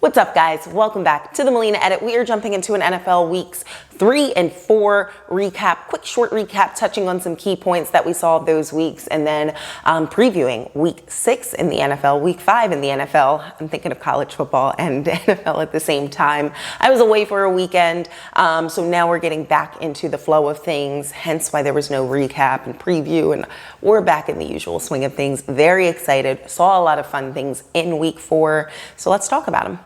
What's up, guys? Welcome back to the Malena Edit. We are jumping into an NFL weeks 3 and 4 recap, quick short recap, touching on some key points that we saw those weeks, and then previewing week 6 in the NFL, week 5 in the NFL. I'm thinking of college football and NFL at the same time. I was away for a weekend, so now we're getting back into the flow of things, hence why there was no recap and preview, and we're back in the usual swing of things. Very excited. Saw a lot of fun things in week 4, so let's talk about them.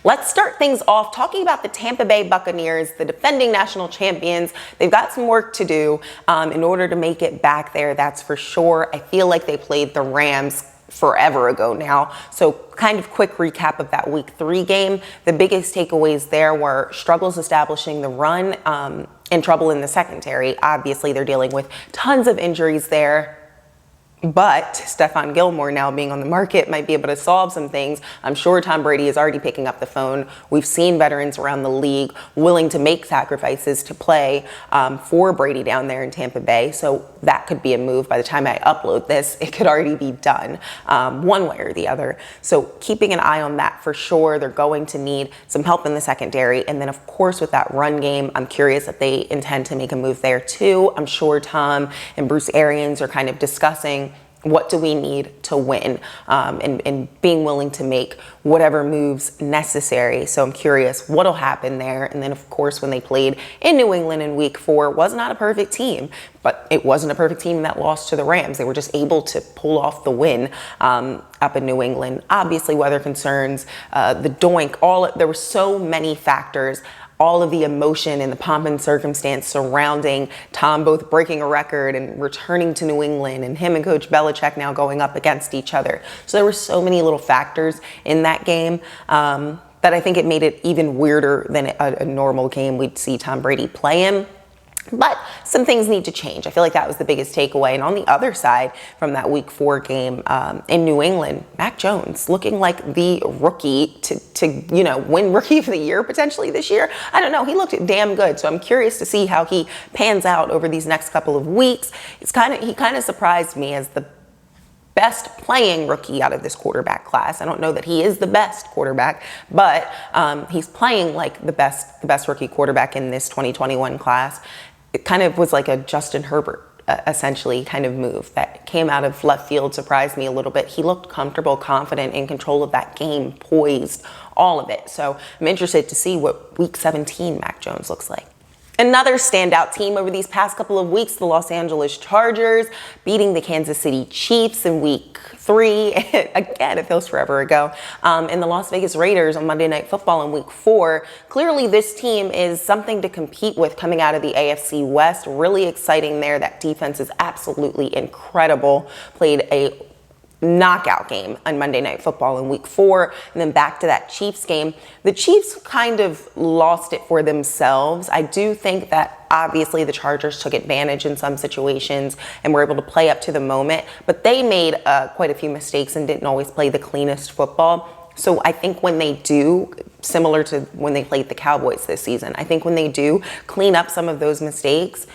Let's start things off talking about the Tampa Bay Buccaneers, the defending national champions. They've got some work to do in order to make it back there, that's for sure. I feel like they played the Rams forever ago now. So kind of quick recap of that week 3 game. The biggest takeaways there were struggles establishing the run and trouble in the secondary. Obviously, they're dealing with tons of injuries there. But Stephon Gilmore now being on the market might be able to solve some things. I'm sure Tom Brady is already picking up the phone. We've seen veterans around the league willing to make sacrifices to play for Brady down there in Tampa Bay. So that could be a move. By the time I upload this, it could already be done one way or the other. So keeping an eye on that for sure. They're going to need some help in the secondary. And then, of course, with that run game, I'm curious if they intend to make a move there too. I'm sure Tom and Bruce Arians are kind of discussing what do we need to win, and being willing to make whatever moves necessary. So I'm curious what'll happen there. And then, of course, when they played in New England in week 4, it was not a perfect team, but it wasn't a perfect team that lost to the Rams. They were just able to pull off the win up in New England. Obviously, weather concerns, the doink, there were so many factors. All of the emotion and the pomp and circumstance surrounding Tom both breaking a record and returning to New England, and him and Coach Belichick now going up against each other. So there were so many little factors in that game that I think it made it even weirder than a normal game we'd see Tom Brady play in. But some things need to change. I feel like that was the biggest takeaway. And on the other side from that week 4 game in New England, Mac Jones looking like the rookie to win Rookie of the Year potentially this year. I don't know. He looked damn good. So I'm curious to see how he pans out over these next couple of weeks. He kind of surprised me as the best playing rookie out of this quarterback class. I don't know that he is the best quarterback, but he's playing like the best rookie quarterback in this 2021 class. It kind of was like a Justin Herbert essentially kind of move that came out of left field, surprised me a little bit. He looked comfortable, confident, in control of that game, poised, all of it. So I'm interested to see what week 17 Mac Jones looks like. Another standout team over these past couple of weeks, the Los Angeles Chargers, beating the Kansas City Chiefs in week 3. Again, it feels forever ago. And the Las Vegas Raiders on Monday Night Football in week 4. Clearly, this team is something to compete with coming out of the NFC West. Really exciting there. That defense is absolutely incredible. Played a knockout game on Monday Night Football in week 4, and then back to that Chiefs game. The Chiefs kind of lost it for themselves. I do think that obviously the Chargers took advantage in some situations and were able to play up to the moment, but they made quite a few mistakes and didn't always play the cleanest football. So I think when they do, similar to when they played the Cowboys this season, I think when they do clean up some of those mistakes,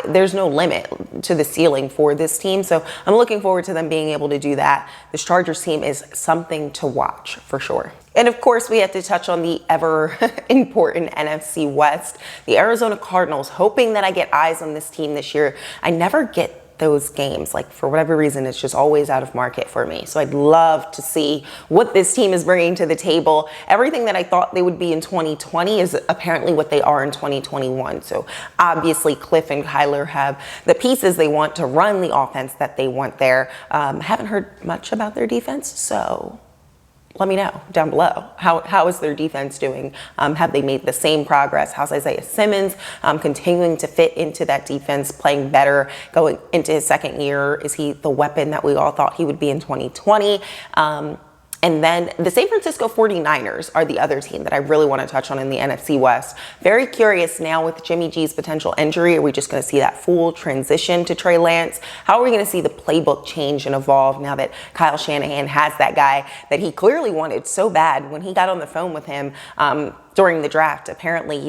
there's no limit to the ceiling for this team. So I'm looking forward to them being able to do that. This Chargers team is something to watch for sure. And of course, we have to touch on the ever important NFC West, the Arizona Cardinals, hoping that I get eyes on this team this year. I never get those games. Like, for whatever reason, it's just always out of market for me. So I'd love to see what this team is bringing to the table. Everything that I thought they would be in 2020 is apparently what they are in 2021. So obviously Cliff and Kyler have the pieces they want to run the offense that they want there. Haven't heard much about their defense, so let me know down below. How is their defense doing? Have they made the same progress? How's Isaiah Simmons continuing to fit into that defense, playing better, going into his second year? Is he the weapon that we all thought he would be in 2020? And then the San Francisco 49ers are the other team that I really want to touch on in the NFC West. Very curious now with Jimmy G's potential injury. Are we just going to see that full transition to Trey Lance? How are we going to see the playbook change and evolve now that Kyle Shanahan has that guy that he clearly wanted so bad when he got on the phone with him during the draft? Apparently,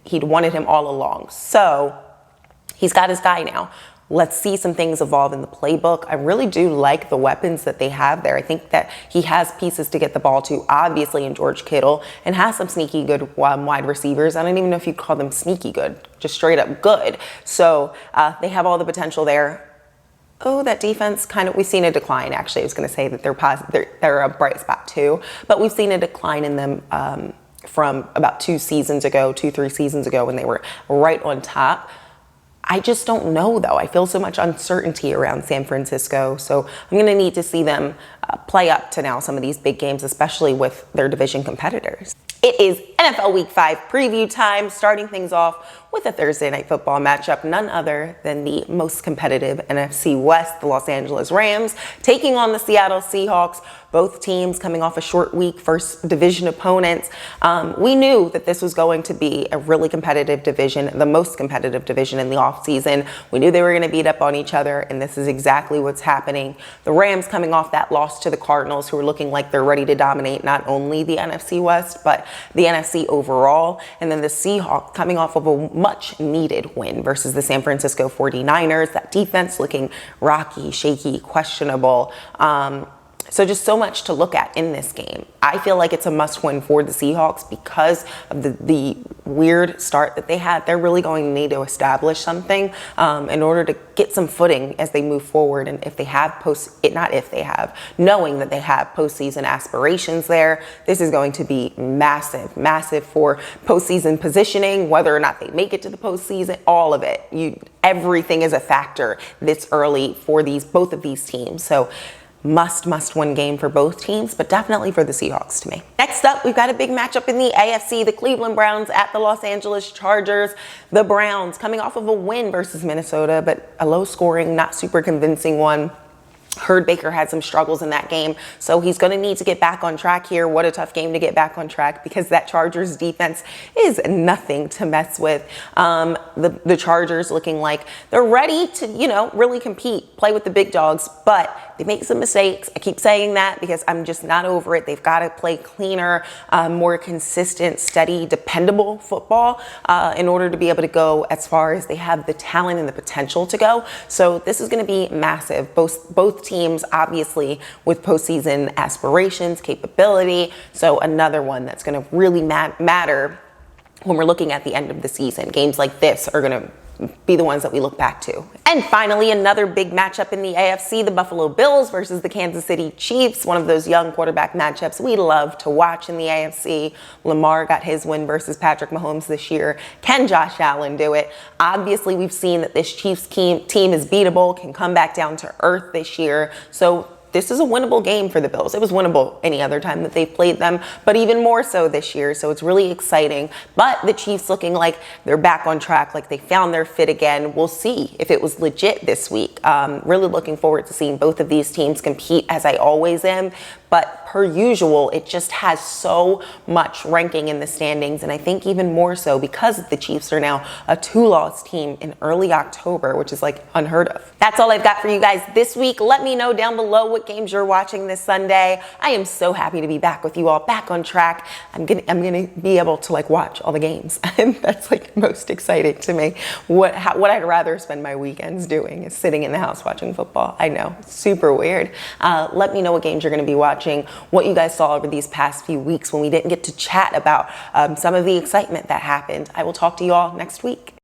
he'd wanted him all along. So He's got his guy now. Let's see some things evolve in the playbook. I really do like the weapons that they have there. I think that he has pieces to get the ball to, obviously, in George Kittle, and has some sneaky good wide receivers. I don't even know if you'd call them sneaky good, just straight up good. So they have all the potential there. Oh, that defense we've seen a decline, actually. I was going to say that they're a bright spot too, but we've seen a decline in them from about 3 seasons ago when they were right on top. I just don't know, though. I feel so much uncertainty around San Francisco, so I'm going to need to see them play up to now some of these big games, especially with their division competitors. It is NFL Week 5 preview time, starting things off with a Thursday Night Football matchup, none other than the most competitive NFC West, the Los Angeles Rams, taking on the Seattle Seahawks. Both teams coming off a short week, first division opponents. We knew that this was going to be a really competitive division, the most competitive division in the offseason. We knew they were going to beat up on each other, and this is exactly what's happening. The Rams coming off that loss to the Cardinals, who are looking like they're ready to dominate not only the NFC West, but the NFC overall. And then the Seahawks coming off of a much-needed win versus the San Francisco 49ers. That defense looking rocky, shaky, questionable. So just so much to look at in this game. I feel like it's a must-win for the Seahawks because of the weird start that they had. They're really going to need to establish something in order to get some footing as they move forward. And if they have knowing that they have postseason aspirations there, this is going to be massive, massive for postseason positioning, whether or not they make it to the postseason, all of it. Everything is a factor this early for both of these teams. So must win game for both teams, but definitely for the Seahawks to me. Next up, we've got a big matchup in the AFC, the Cleveland Browns at the Los Angeles Chargers. The Browns coming off of a win versus Minnesota, but a low scoring, not super convincing one. Heard Baker had some struggles in that game, so he's going to need to get back on track here. What a tough game to get back on track because that Chargers defense is nothing to mess with. The Chargers looking like they're ready to, really compete, play with the big dogs, but they make some mistakes. I keep saying that because I'm just not over it. They've got to play cleaner, more consistent, steady, dependable football in order to be able to go as far as they have the talent and the potential to go. So this is going to be massive. Both teams, obviously, with postseason aspirations, capability. So another one that's going to really matter when we're looking at the end of the season. Games like this are going to be the ones that we look back to. And finally, another big matchup in the AFC, the Buffalo Bills versus the Kansas City Chiefs, one of those young quarterback matchups we love to watch in the AFC. Lamar got his win versus Patrick Mahomes this year. Can Josh Allen do it? Obviously, we've seen that this Chiefs team is beatable, can come back down to earth this year. So this is a winnable game for the Bills. It was winnable any other time that they've played them, but even more so this year. So it's really exciting. But the Chiefs looking like they're back on track, like they found their fit again. We'll see if it was legit this week. Really looking forward to seeing both of these teams compete, as I always am. But per usual, it just has so much ranking in the standings, and I think even more so because the Chiefs are now a 2-loss team in early October, which is like unheard of. That's all I've got for you guys this week. Let me know down below what games you're watching this Sunday. I am so happy to be back with you all, back on track. I'm gonna be able to watch all the games, and that's most exciting to me. What I'd rather spend my weekends doing is sitting in the house watching football. I know, super weird. Let me know what games you're gonna be watching, what you guys saw over these past few weeks when we didn't get to chat about some of the excitement that happened. I will talk to you all next week.